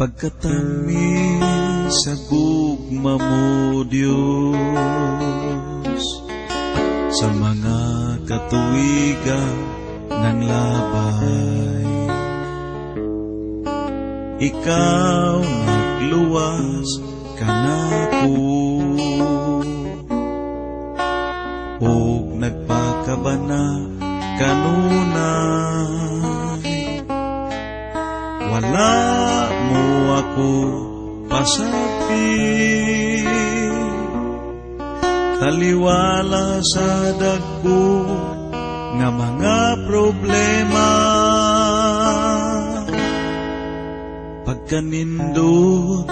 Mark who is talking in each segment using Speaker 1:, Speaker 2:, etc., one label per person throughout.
Speaker 1: Pagkatamis sa gugma mo, Diyos, sa mga katuwigan ng labay. Ikaw nagluwas kanako, ug nagpakabana kanunay. Wala mo ako pasapi, taliwala sa dagko nga mga problema. Pagkanindot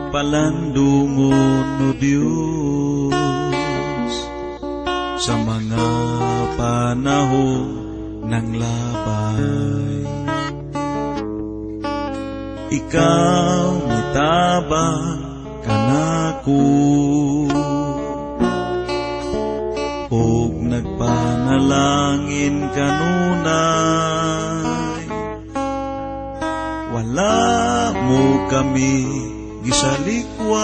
Speaker 1: palandungon no Diyos, sa mga panahon ng labay. Ikaw mitabang kanako, ug nagpanalangin kanunay. Wala mo kami gisalikway,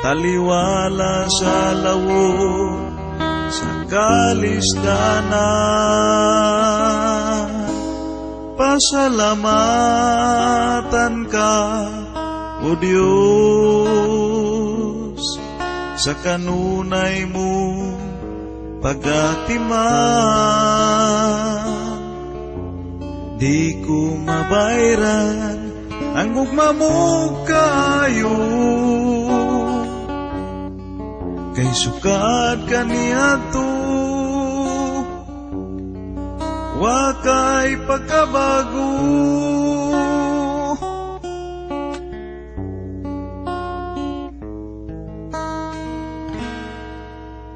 Speaker 1: taliwala sa lawod sa kalisdanan. Pasalamatan ka, O Diyos, sa kanunay mo pagatiman. Di ko mabayran ang ugma mo kayo, kay sukad kaniadto wakay pagkabago.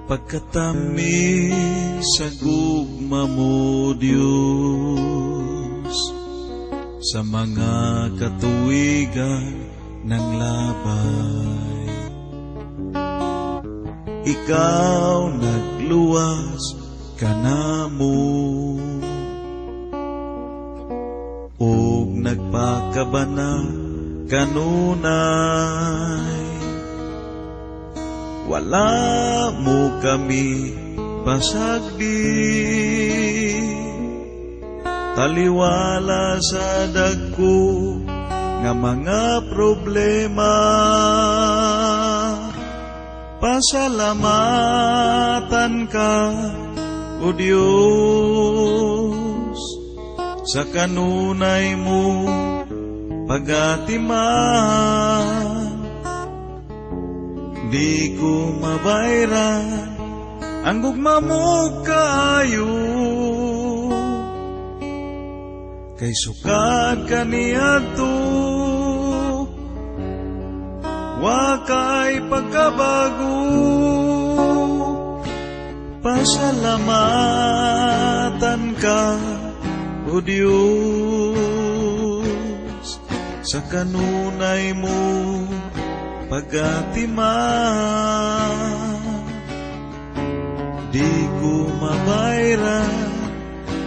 Speaker 1: Pagkatamis sa gugma mo, Diyos, sa mga katuwigan ng labay. Ikaw nagluwas kanamo, ug nagpakabana kanunay. Wala mo kami pasagdi, taliwala sa dagko nga mga problema. Pasalamatan ka, O Diyos, sa kanunay mo pagatiman. Di ko mabayran ang gugma mo kayo, kay sukad kaniadto wakay pagkabago. Pasalamatan ka, O Diyos, sa kanunay mo pagatiman. Di ko mabayran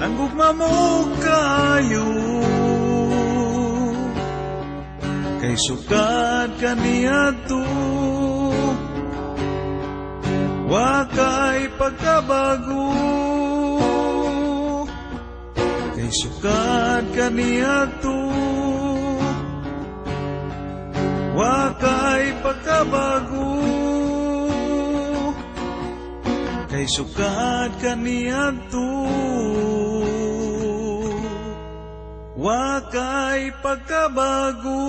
Speaker 1: ang gugma mo kayo, kay sukad kaniadto wakay pagkabago. Kay sukad kaniadto wakay pagkabago. Kay sukad kaniadto wakay pagkabago.